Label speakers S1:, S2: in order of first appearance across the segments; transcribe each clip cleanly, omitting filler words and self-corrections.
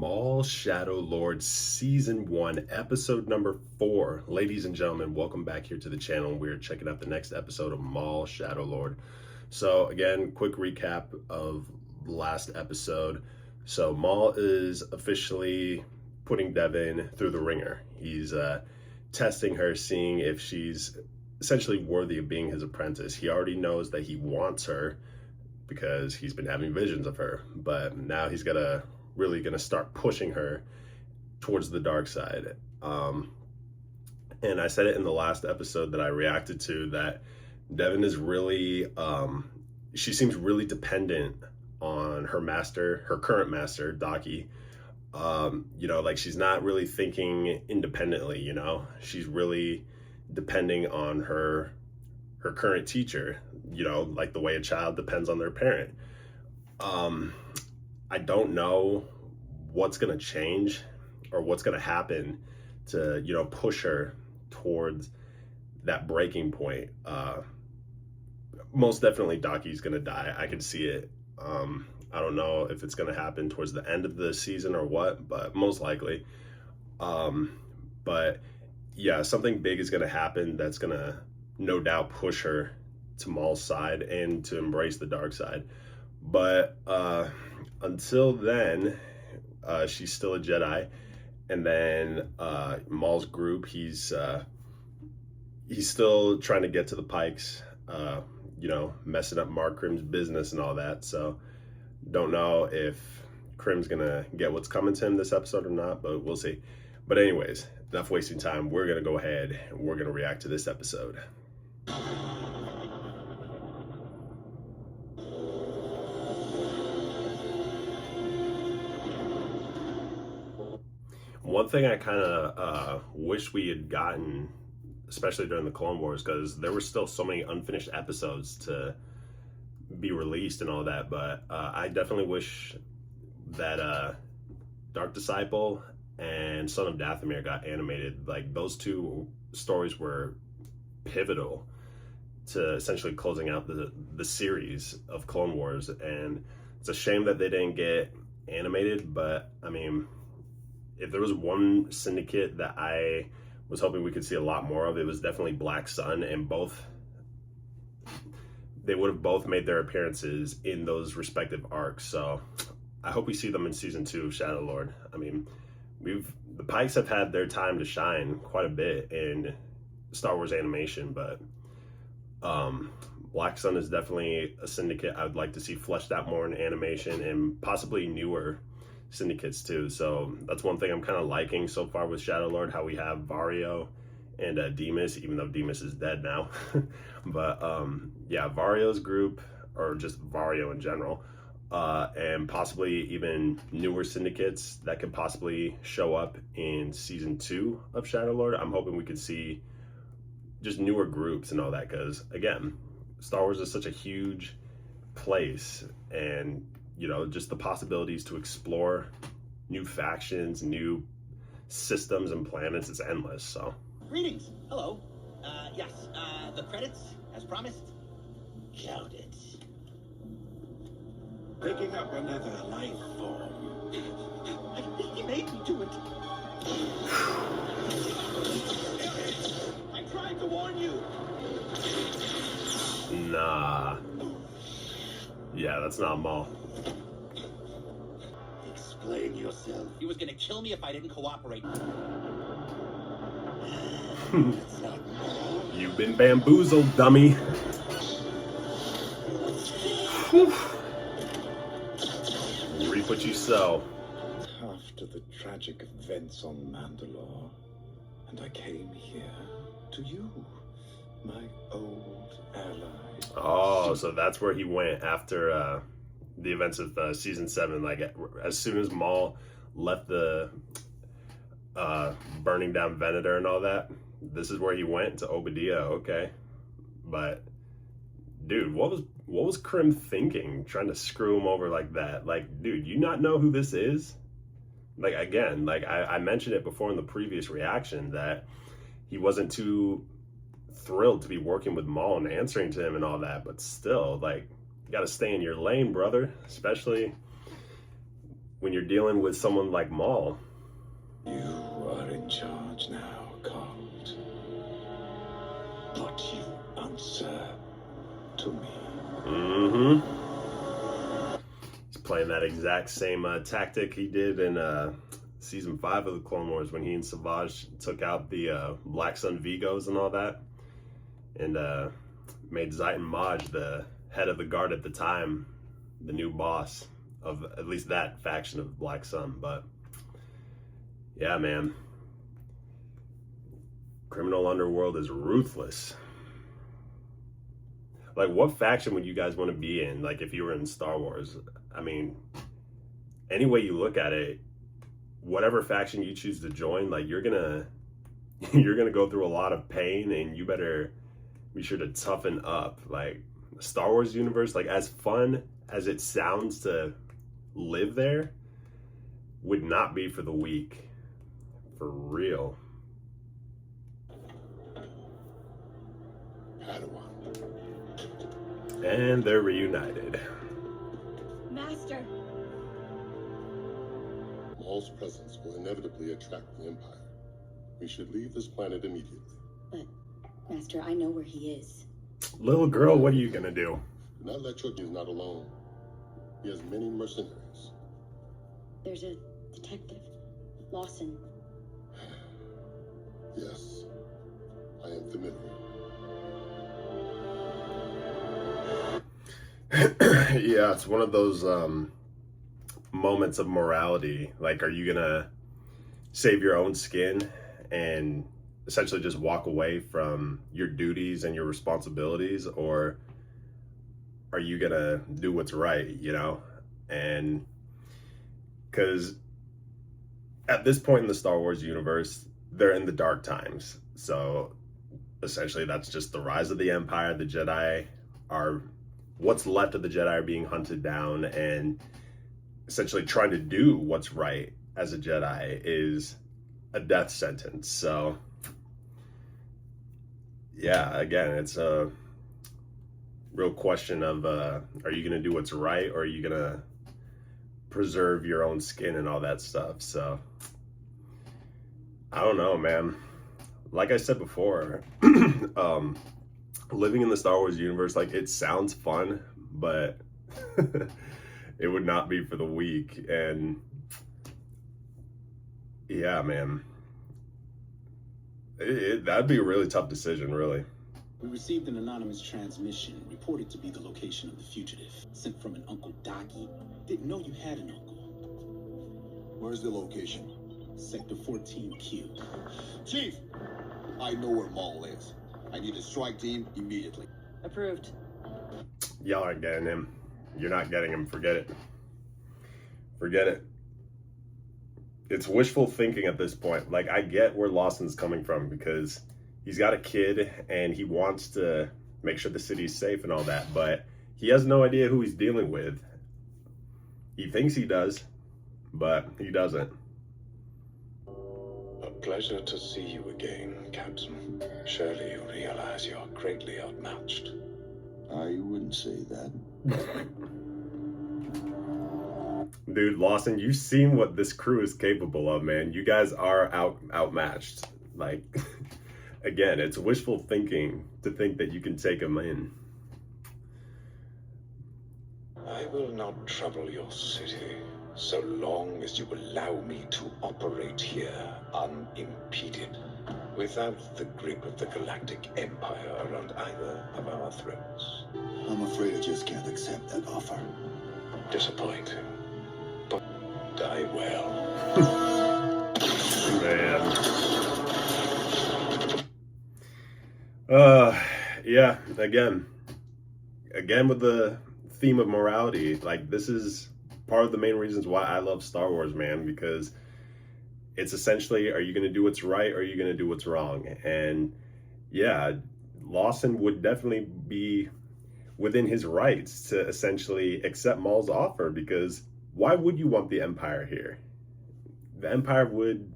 S1: Maul Shadow Lord Season 1, Episode number 4. Ladies and gentlemen, welcome back here to the channel. We're checking out the next episode of Maul Shadow Lord. So again, quick recap of the last episode. So Maul is officially putting Devin through the ringer. He's testing her, seeing if she's essentially worthy of being his apprentice. He already knows that he wants her because he's been having visions of her, but now he's really gonna start pushing her towards the dark side. And I said it in the last episode that I reacted to, that Devin is really, she seems really dependent on her master, her current master, Daki. Like she's not really thinking independently, she's really depending on her current teacher, like the way a child depends on their parent. I don't know what's going to change or what's going to happen to, push her towards that breaking point. Most definitely Daki's going to die. I can see it. I don't know if it's going to happen towards the end of the season or what, but most likely. But yeah, something big is going to happen that's going to no doubt push her to Maul's side and to embrace the dark side. But until then, she's still a Jedi. And then Maul's group, he's still trying to get to the Pikes, messing up Mark Krim's business and all that. So don't know if Krim's gonna get what's coming to him this episode or not, but we'll see. But anyways, enough wasting time. We're gonna go ahead and we're gonna react to this episode. One thing I kind of wish we had gotten, especially during the Clone Wars, because there were still so many unfinished episodes to be released and all that, but I definitely wish that Dark Disciple and Son of Dathomir got animated. Like, those two stories were pivotal to essentially closing out the series of Clone Wars, and it's a shame that they didn't get animated. But I mean, if there was one syndicate that I was hoping we could see a lot more of, it was definitely Black Sun, and they would have both made their appearances in those respective arcs. So I hope we see them in season 2 of Shadow Lord. I mean, the Pikes have had their time to shine quite a bit in Star Wars animation, but Black Sun is definitely a syndicate I would like to see fleshed out more in animation, and possibly newer syndicates too. So that's one thing I'm kind of liking so far with Shadow Lord, how we have Vario and Demas, even though Demas is dead now. But yeah, Vario's group, or just Vario in general, and possibly even newer syndicates that could possibly show up in season 2 of Shadow Lord. I'm hoping we could see just newer groups and all that, because again, Star Wars is such a huge place, and just the possibilities to explore new factions, new systems and planets, it's endless. So
S2: greetings. Hello. Yes, the credits, as promised. Count it.
S3: Picking up another life form.
S2: I think you made me do it. I tried to warn you.
S1: nah. Yeah, that's not Maul.
S3: Explain yourself.
S2: He was gonna kill me if I didn't cooperate.
S3: It's not Maul.
S1: You've been bamboozled, dummy. Reap what you sow.
S3: After the tragic events on Mandalore, and I came here to you, my old ally.
S1: Oh, so that's where he went after the events of season 7. Like, as soon as Maul left the burning down Venator and all that, this is where he went, to Obadiah. Okay, but dude, what was Krim thinking, trying to screw him over like that? Like, dude, you not know who this is? Like, again, like I mentioned it before in the previous reaction, that he wasn't too thrilled to be working with Maul and answering to him and all that, but still, like, you gotta stay in your lane, brother, especially when you're dealing with someone like Maul.
S3: You are in charge now, Colt. But you answer to me.
S1: He's playing that exact same tactic he did in season 5 of the Clone Wars when he and Savage took out the Black Sun Vigos and all that, and made Zayton Maj the head of the guard at the time, the new boss of at least that faction of Black Sun. But yeah, man, criminal underworld is ruthless. Like, what faction would you guys want to be in? Like, if you were in Star Wars, I mean, any way you look at it, whatever faction you choose to join, like, you're gonna go through a lot of pain, and you better be sure to toughen up. Like, the Star Wars universe, like, as fun as it sounds to live there, would not be for the weak, for real.
S3: Padawan.
S1: And they're reunited.
S4: Master.
S5: Maul's presence will inevitably attract the Empire. We should leave this planet immediately.
S4: But, Master, I know where he is.
S1: Little girl, what are you gonna do?
S5: Do not let your... He is not alone. He has many mercenaries.
S4: There's a detective, Lawson.
S5: Yes, I am familiar.
S1: Yeah, it's one of those moments of morality. Like, are you gonna save your own skin and essentially just walk away from your duties and your responsibilities, or are you gonna do what's right, you know? And because at this point in the Star Wars universe, they're in the dark times. So essentially that's just the rise of the Empire. The Jedi are, what's left of the Jedi are being hunted down, and essentially trying to do what's right as a Jedi is a death sentence. So yeah, again, it's a real question of are you going to do what's right, or are you going to preserve your own skin and all that stuff? So I don't know, man. Like I said before, living in the Star Wars universe, like, it sounds fun, but it would not be for the weak. And yeah, man, that'd be a really tough decision, really.
S6: We received an anonymous transmission reported to be the location of the fugitive, sent from an Uncle Docky. Didn't know you had an uncle.
S7: Where's the location?
S6: Sector 14Q.
S7: Chief, I know where Maul is. I need a strike team immediately.
S4: Approved.
S1: Y'all aren't getting him. You're not getting him. Forget it. Forget it. It's wishful thinking at this point. Like, I get where Lawson's coming from, because he's got a kid and he wants to make sure the city's safe and all that, but he has no idea who he's dealing with. He thinks he does, but he doesn't.
S3: A pleasure to see you again, Captain. Surely you realize you're greatly outmatched.
S7: I wouldn't say that.
S1: Dude, Lawson, you've seen what this crew is capable of, man. You guys are outmatched. Like, again, it's wishful thinking to think that you can take them in.
S3: I will not trouble your city so long as you allow me to operate here unimpeded, without the grip of the Galactic Empire around either of our throats.
S7: I'm afraid I just can't accept that offer.
S3: Disappointing, but die well.
S1: Man. Yeah, again with the theme of morality, like, this is part of the main reasons why I love Star Wars, man, because it's essentially, are you going to do what's right, or are you going to do what's wrong? And yeah, Lawson would definitely be within his rights to essentially accept Maul's offer, because why would you want the Empire here? The Empire would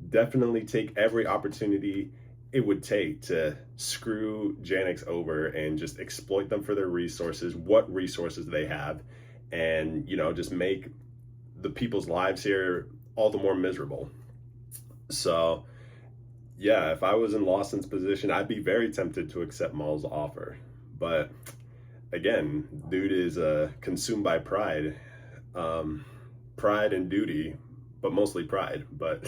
S1: definitely take every opportunity it would take to screw Janix over and just exploit them for their resources, what resources they have, and, you know, just make the people's lives here all the more miserable. So yeah, if I was in Lawson's position, I'd be very tempted to accept Maul's offer. But again, dude is consumed by pride, pride and duty, but mostly pride. But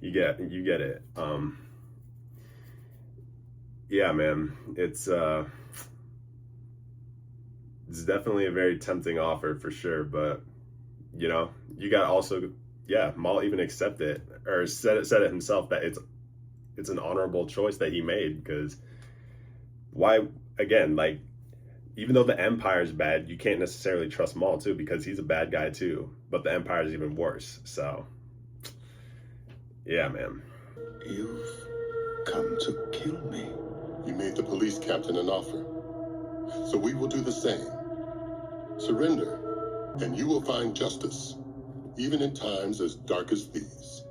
S1: you get it. Yeah, man, it's definitely a very tempting offer for sure. But you know, you got also, yeah, Maul even accept it, or said it himself, that it's an honorable choice that he made. Because why, again, like, even though the Empire's bad, you can't necessarily trust Maul too, because he's a bad guy too, but the Empire's even worse. So yeah, man.
S3: You've come to kill me.
S5: You made the police captain an offer, so we will do the same. Surrender, and you will find justice, even in times as dark as these.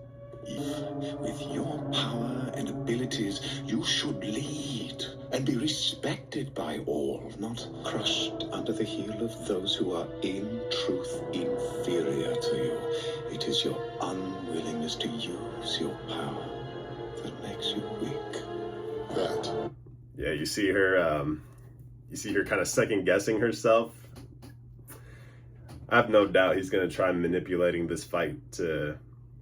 S3: With your power and abilities, you should lead and be respected by all, not crushed under the heel of those who are in truth inferior to you. It is your unwillingness to use your power that makes you weak.
S5: That.
S1: Yeah, you see her kind of second guessing herself. I have no doubt he's going to try manipulating this fight to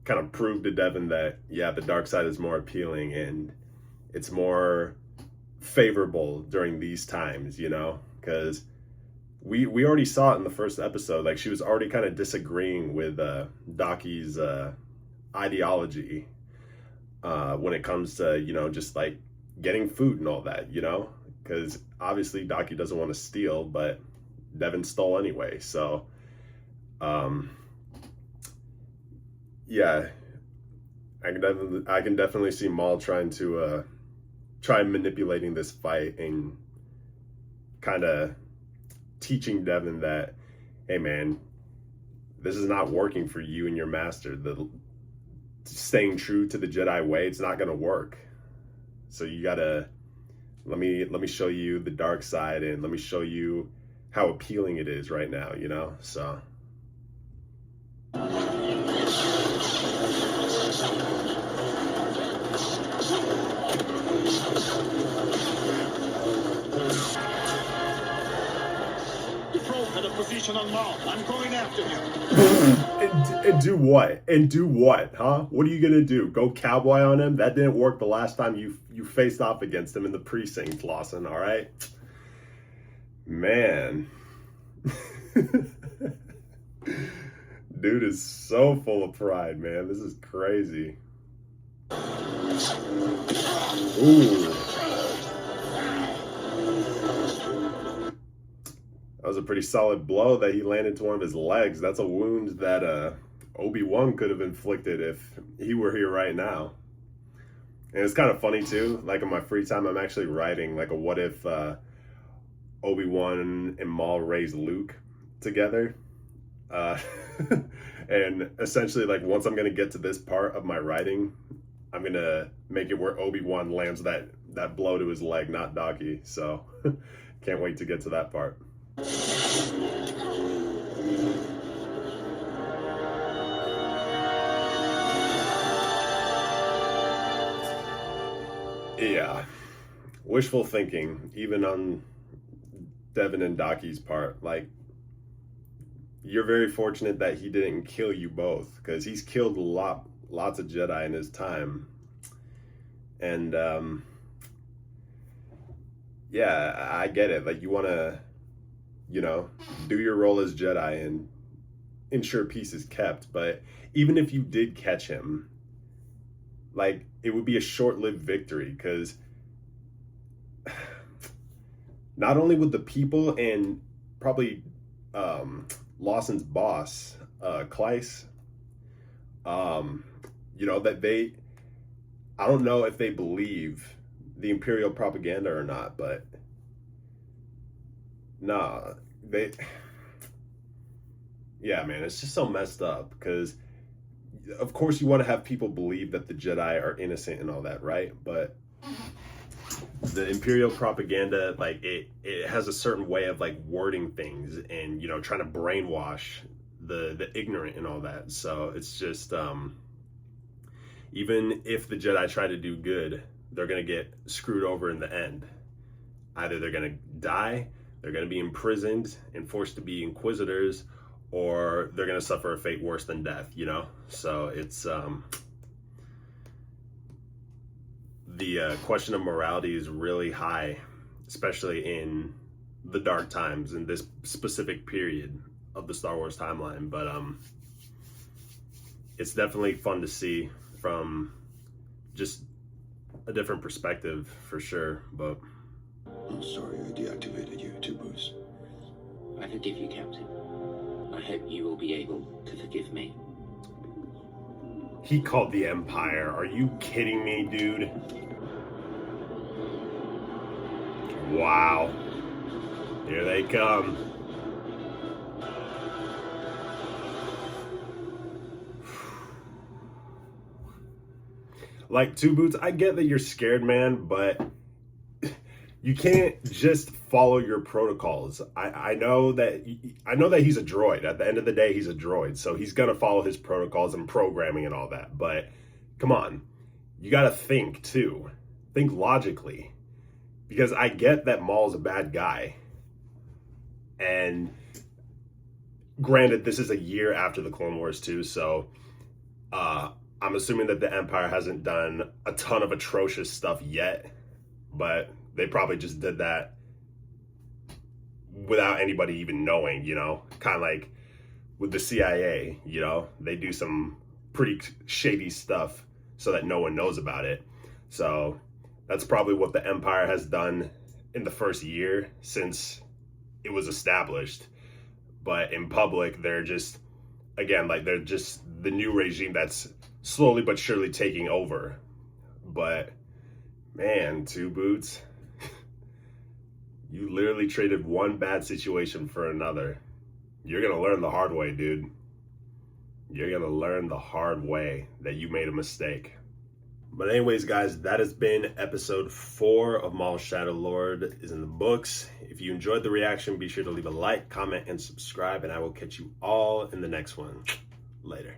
S1: kind of prove to Devin that, yeah, the dark side is more appealing and it's more favorable during these times, you know? Because we already saw it in the first episode. Like, she was already kind of disagreeing with Daki's ideology when it comes to, you know, just like getting food and all that, you know? Because obviously Daki doesn't want to steal, but Devin stole anyway. So yeah, I can definitely see Maul trying manipulating this fight and kind of teaching Devin that, hey man, this is not working for you and your master. The staying true to the Jedi way, it's not gonna work. So you gotta let me show you the dark side, and let me show you how appealing it is right now, you know? So
S7: At a position on Maul. I'm going after him.
S1: and do what? And do what, huh? What are you gonna do? Go cowboy on him? That didn't work the last time you faced off against him in the precinct, Lawson, all right? Man. Dude is so full of pride, man. This is crazy. Ooh. That was a pretty solid blow that he landed to one of his legs. That's a wound that Obi-Wan could have inflicted if he were here right now. And it's kind of funny too, like in my free time, I'm actually writing like a what if Obi-Wan and Maul raised Luke together. And essentially, like, once I'm going to get to this part of my writing, I'm going to make it where Obi-Wan lands that blow to his leg, not Daki. So can't wait to get to that part. Yeah, wishful thinking, even on Devin and Daki's part. Like, you're very fortunate that he didn't kill you both, because he's killed lots of Jedi in his time. And yeah, I get it. Like, you want to, you know, do your role as Jedi and ensure peace is kept. But even if you did catch him, like, it would be a short-lived victory, because not only would the people and probably Lawson's boss, Kleiss, you know, that I don't know if they believe the Imperial propaganda or not, but nah, yeah, man, it's just so messed up, because of course you want to have people believe that the Jedi are innocent and all that, right? But the Imperial propaganda, like, it has a certain way of like wording things and, you know, trying to brainwash the ignorant and all that. So it's just even if the Jedi try to do good, they're gonna get screwed over in the end. Either they're gonna die, they're gonna be imprisoned and forced to be inquisitors, or they're gonna suffer a fate worse than death, you know? So it's the question of morality is really high, especially in the dark times in this specific period of the Star Wars timeline. But it's definitely fun to see from just a different perspective for sure. But
S3: I'm sorry I deactivated you, Tubus.
S8: I forgive you, Captain. I hope you will be able to forgive me.
S1: he called the Empire. Are you kidding me, dude? Wow. Here they come. Like, Two Boots, I get that you're scared, man, but you can't just follow your protocols. I know that he's a droid. At the end of the day, he's a droid, so he's gonna follow his protocols and programming and all that. But come on, you gotta think too. Think logically, because I get that Maul's a bad guy, and granted, this is a year after the Clone Wars too, so I'm assuming that the Empire hasn't done a ton of atrocious stuff yet, but they probably just did that without anybody even knowing, you know? Kind of like with the CIA, you know? They do some pretty shady stuff so that no one knows about it. So that's probably what the Empire has done in the first year since it was established. But in public, they're just, again, like they're just the new regime that's slowly but surely taking over. But man, Two Boots, you literally traded one bad situation for another. You're gonna learn the hard way, dude. You're gonna learn the hard way that you made a mistake. But anyways, guys, that has been episode 4 of Maul Shadow Lord is in the books. If you enjoyed the reaction, be sure to leave a like, comment, and subscribe, and I will catch you all in the next one. Later.